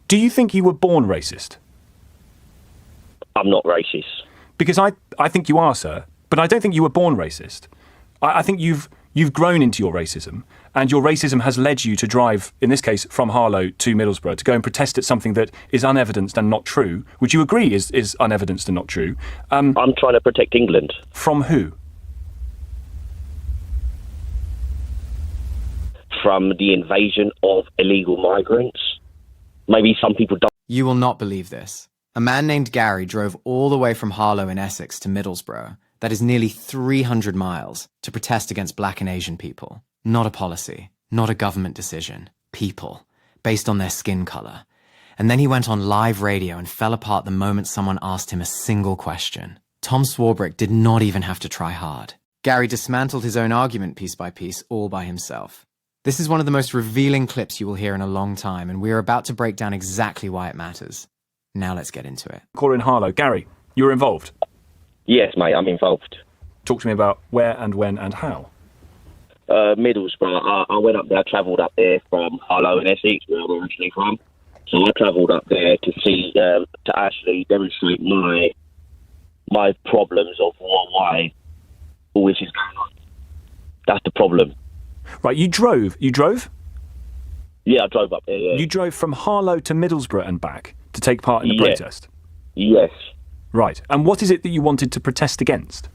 Do you think you were born racist? I'm not racist. Because I think you are, sir, but I don't think you were born racist. I think you've grown into your racism, and your racism has led you to drive, in this case, from Harlow to Middlesbrough, to go and protest at something that is unevidenced and not true. Would you agree is unevidenced and not true? I'm trying to protect England. From who? From the invasion of illegal migrants. Maybe some people don't. You will not believe this. A man named Gary drove all the way from Harlow in Essex to Middlesbrough, that is nearly 300 miles, to protest against black and Asian people. Not a policy, not a government decision. People, based on their skin colour. And then he went on live radio and fell apart the moment someone asked him a single question. Tom Swarbrick did not even have to try hard. Gary dismantled his own argument piece by piece, all by himself. This is one of the most revealing clips you will hear in a long time, and we are about to break down exactly why it matters. Now let's get into it. Caller in Harlow. Gary, you were involved? Yes, mate, I'm involved. Talk to me about where and when and how. Middlesbrough. I went up there, travelled up there from Harlow in Essex, where I'm originally from. So I travelled up there to see, to actually demonstrate my problems of why all this is going on. That's the problem. Right, you drove? Yeah, I drove up there, yeah. You drove from Harlow to Middlesbrough and back to take part in the protest? Yes. Right, and what is it that you wanted to protest against?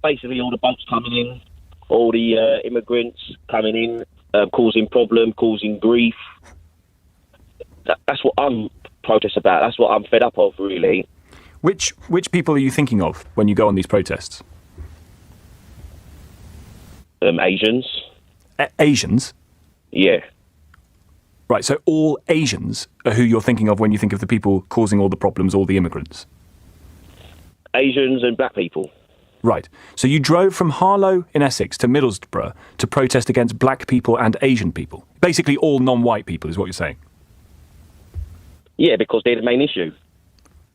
Basically all the boats coming in, all the immigrants coming in, causing problem, causing grief. That's what I'm protest about. That's what I'm fed up of, really. Which people are you thinking of when you go on these protests? Asians. Asians? Yeah. Right, so all Asians are who you're thinking of when you think of the people causing all the problems, all the immigrants? Asians and black people. Right, so you drove from Harlow in Essex to Middlesbrough to protest against black people and Asian people. Basically all non-white people is what you're saying? Yeah, because they're the main issue.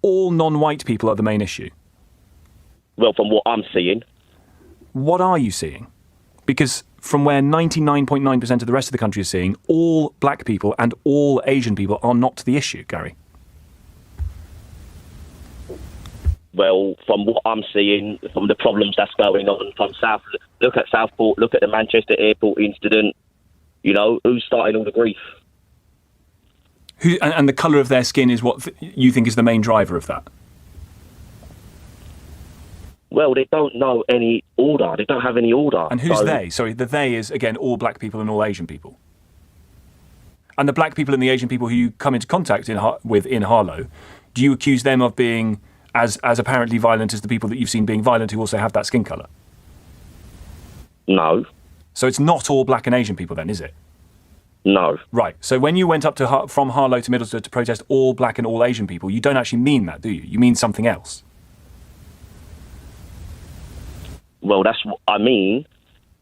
All non-white people are the main issue? Well, from what I'm seeing. What are you seeing? Because from where 99.9% of the rest of the country is seeing, all black people and all Asian people are not the issue, Gary. Well, from what I'm seeing, from the problems that's going on from South, look at Southport, look at the Manchester airport incident, you know, who's starting all the grief? And the colour of their skin is what you think is the main driver of that? Well, they don't know any order. They don't have any order. And who's they? Sorry, the they is, again, all black people and all Asian people. And the black people and the Asian people who you come into contact with in Harlow, do you accuse them of being as apparently violent as the people that you've seen being violent who also have that skin colour? No. So it's not all black and Asian people then, is it? No. Right. So when you went up from Harlow to Middlesbrough to protest all black and all Asian people, you don't actually mean that, do you? You mean something else. Well, that's what I mean.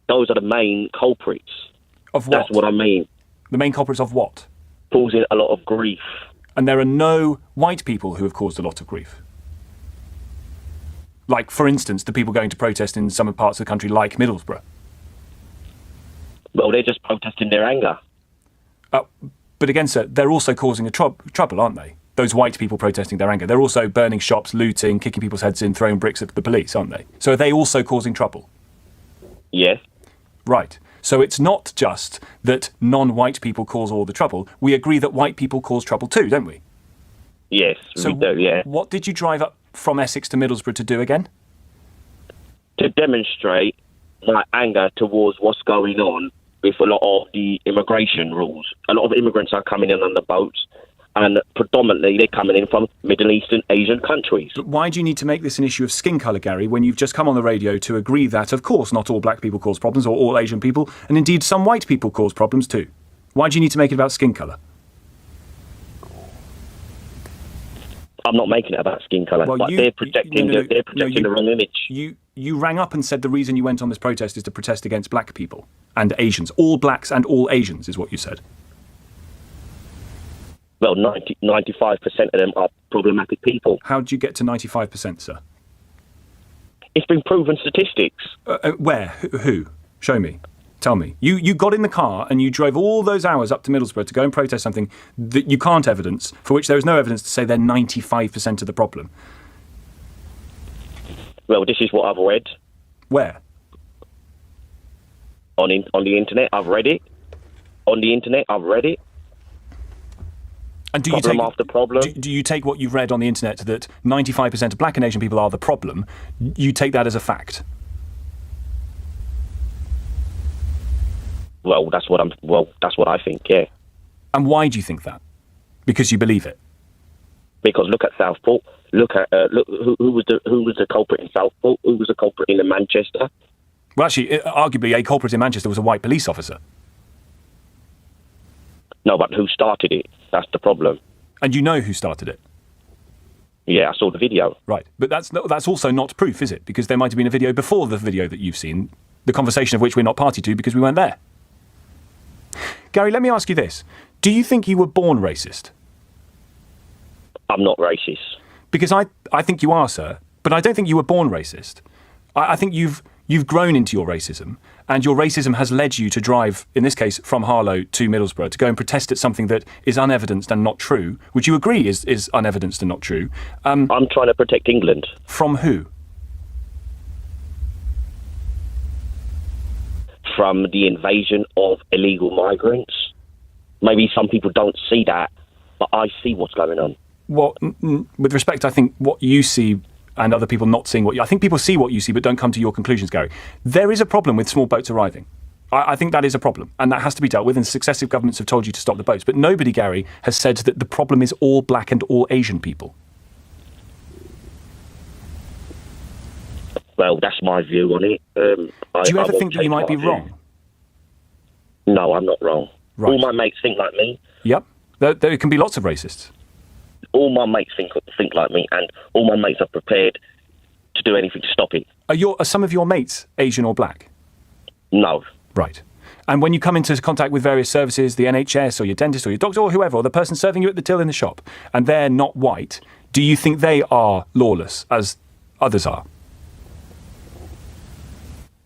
Those are the main culprits. Of what? That's what I mean. The main culprits of what? Causing a lot of grief. And there are no white people who have caused a lot of grief? Like, for instance, the people going to protest in some parts of the country like Middlesbrough? Well, they're just protesting their anger. But again, sir, they're also causing a trouble, aren't they? Those white people protesting their anger. They're also burning shops, looting, kicking people's heads in, throwing bricks at the police, aren't they? So are they also causing trouble? Yes. Right. So it's not just that non-white people cause all the trouble. We agree that white people cause trouble too, don't we? Yes, so we do, yeah. What did you drive up from Essex to Middlesbrough to do again? To demonstrate my anger towards what's going on with a lot of the immigration rules. A lot of immigrants are coming in on the boats, and predominantly they're coming in from Middle Eastern Asian countries. But why do you need to make this an issue of skin colour, Gary, when you've just come on the radio to agree that, of course, not all black people cause problems, or all Asian people, and indeed some white people cause problems too? Why do you need to make it about skin colour? I'm not making it about skin colour, but they're projecting the wrong image. You rang up and said the reason you went on this protest is to protest against black people and Asians. All blacks and all Asians is what you said. Well, 95% of them are problematic people. How did you get to 95%, sir? It's been proven statistics. Where? Who? Show me. Tell me. You got in the car and you drove all those hours up to Middlesbrough to go and protest something that you can't evidence, for which there is no evidence to say they're 95% of the problem. Well, this is what I've read. Where? On the internet, I've read it. On the internet, I've read it. And do problem after problem. Do you take what you've read on the internet that 95% of black and Asian people are the problem? You take that as a fact? Well, that's what I think. Yeah. And why do you think that? Because you believe it. Because look at Southport. Look who was the culprit in Southport. Who was the culprit in Manchester? Well, actually, arguably, a culprit in Manchester was a white police officer. No, but who started it? That's the problem. And you know who started it? Yeah, I saw the video. Right, but that's also not proof, is it? Because there might have been a video before the video that you've seen, the conversation of which we're not party to because we weren't there. Gary, let me ask you this. Do you think you were born racist? I'm not racist. Because I think you are, sir, but I don't think you were born racist. I think you've grown into your racism, and your racism has led you to drive, in this case, from Harlow to Middlesbrough, to go and protest at something that is unevidenced and not true. Would you agree is unevidenced and not true? I'm trying to protect England. From who? From the invasion of illegal migrants. Maybe some people don't see that, but I see what's going on. Well, with respect, I think what you see and other people not seeing I think people see what you see but don't come to your conclusions, Gary. There is a problem with small boats arriving. I think that is a problem, and that has to be dealt with, and successive governments have told you to stop the boats. But nobody, Gary, has said that the problem is all black and all Asian people. Well, that's my view on it. Do you ever think that you might be wrong? No, I'm not wrong. Right. All my mates think like me. Yep. There can be lots of racists. All my mates think like me, and all my mates are prepared to do anything to stop it. Are some of your mates Asian or black? No. Right. And when you come into contact with various services, the NHS or your dentist or your doctor or whoever, or the person serving you at the till in the shop, and they're not white, do you think they are lawless as others are?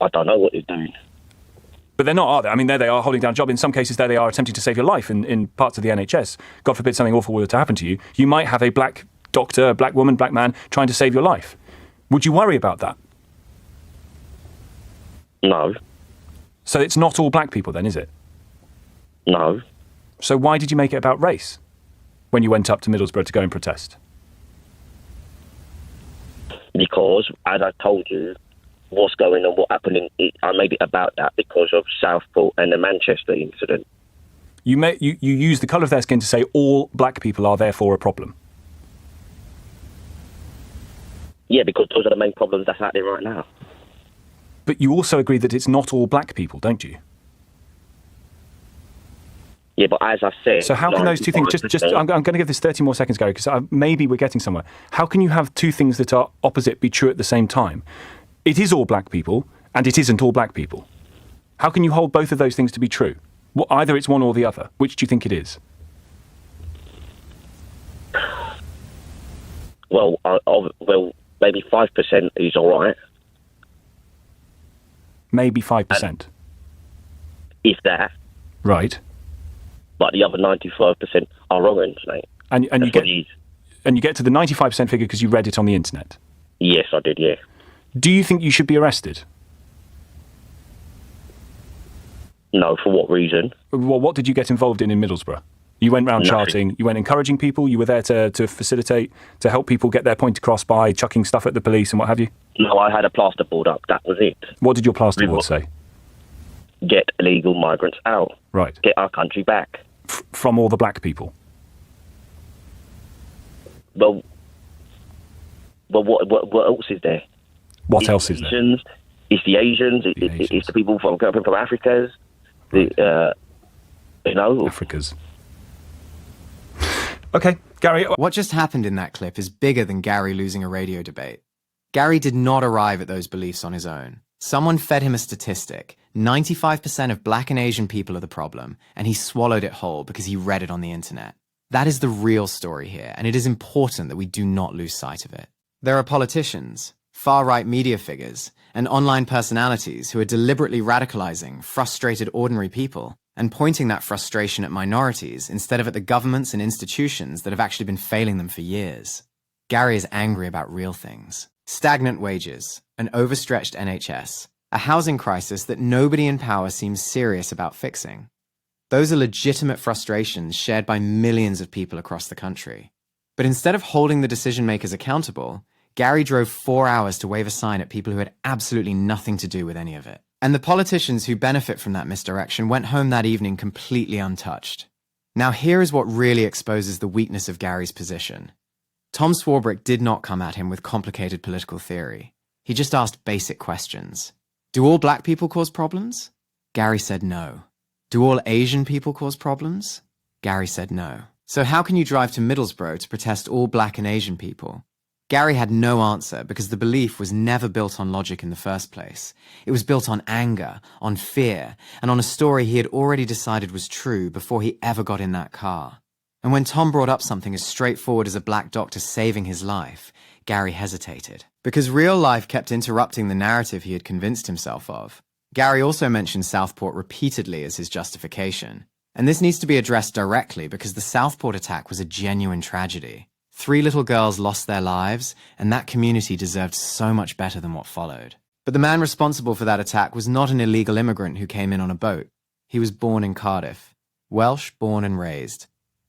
I don't know what they're doing. But they're not, are they? I mean, there they are holding down a job. In some cases, there they are attempting to save your life in parts of the NHS. God forbid something awful were to happen to you. You might have a black doctor, a black woman, black man trying to save your life. Would you worry about that? No. So it's not all black people then, is it? No. So why did you make it about race when you went up to Middlesbrough to go and protest? Because, as I told you, what's going on, what happened I made it about that because of Southport and the Manchester incident. You use the colour of their skin to say all black people are therefore a problem. Yeah, because those are the main problems that's out there right now. But you also agree that it's not all black people, don't you? Yeah, but as I said... So how can those two things... I'm going to give this 30 more seconds, Gary, because maybe we're getting somewhere. How can you have two things that are opposite be true at the same time? It is all black people, and it isn't all black people. How can you hold both of those things to be true? Well, either it's one or the other. Which do you think it is? Well, maybe 5% is all right. Maybe 5%. If that. Right. But the other 95% are wrong, mate. And you get to the 95% figure because you read it on the internet? Yes, I did, yeah. Do you think you should be arrested? No, for what reason? Well, what did you get involved in Middlesbrough? You went round charting, you went encouraging people, you were there to facilitate, to help people get their point across by chucking stuff at the police and what have you? No, I had a plasterboard up, that was it. What did your plasterboard say? Get illegal migrants out. Right. Get our country back. From all the black people? Well, what else is there? What else is there? It's the Asians. It's the people from Africa. Right. Africas. Okay, Gary. What just happened in that clip is bigger than Gary losing a radio debate. Gary did not arrive at those beliefs on his own. Someone fed him a statistic. 95% of black and Asian people are the problem, and he swallowed it whole because he read it on the internet. That is the real story here, and it is important that we do not lose sight of it. There are politicians, far-right media figures, and online personalities who are deliberately radicalizing frustrated ordinary people and pointing that frustration at minorities instead of at the governments and institutions that have actually been failing them for years. Gary is angry about real things. Stagnant wages, an overstretched NHS, a housing crisis that nobody in power seems serious about fixing. Those are legitimate frustrations shared by millions of people across the country. But instead of holding the decision-makers accountable, Gary drove 4 hours to wave a sign at people who had absolutely nothing to do with any of it. And the politicians who benefit from that misdirection went home that evening completely untouched. Now here is what really exposes the weakness of Gary's position. Tom Swarbrick did not come at him with complicated political theory. He just asked basic questions. Do all black people cause problems? Gary said no. Do all Asian people cause problems? Gary said no. So how can you drive to Middlesbrough to protest all black and Asian people? Gary had no answer because the belief was never built on logic in the first place. It was built on anger, on fear, and on a story he had already decided was true before he ever got in that car. And when Tom brought up something as straightforward as a black doctor saving his life, Gary hesitated. Because real life kept interrupting the narrative he had convinced himself of. Gary also mentioned Southport repeatedly as his justification. And this needs to be addressed directly because the Southport attack was a genuine tragedy. 3 little girls lost their lives, and that community deserved so much better than what followed. But the man responsible for that attack was not an illegal immigrant who came in on a boat. He was born in Cardiff. Welsh, born and raised.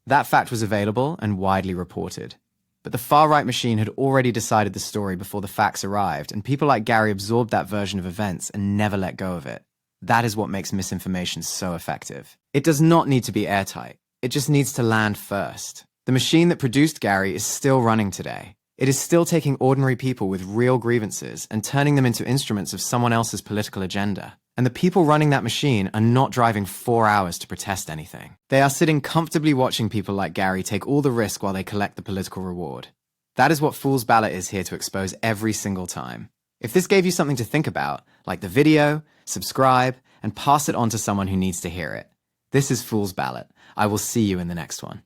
That fact was available and widely reported. But the far-right machine had already decided the story before the facts arrived, and people like Gary absorbed that version of events and never let go of it. That is what makes misinformation so effective. It does not need to be airtight. It just needs to land first. The machine that produced Gary is still running today. It is still taking ordinary people with real grievances and turning them into instruments of someone else's political agenda. And the people running that machine are not driving 4 hours to protest anything. They are sitting comfortably watching people like Gary take all the risk while they collect the political reward. That is what Fool's Ballot is here to expose every single time. If this gave you something to think about, like the video, subscribe, and pass it on to someone who needs to hear it. This is Fool's Ballot. I will see you in the next one.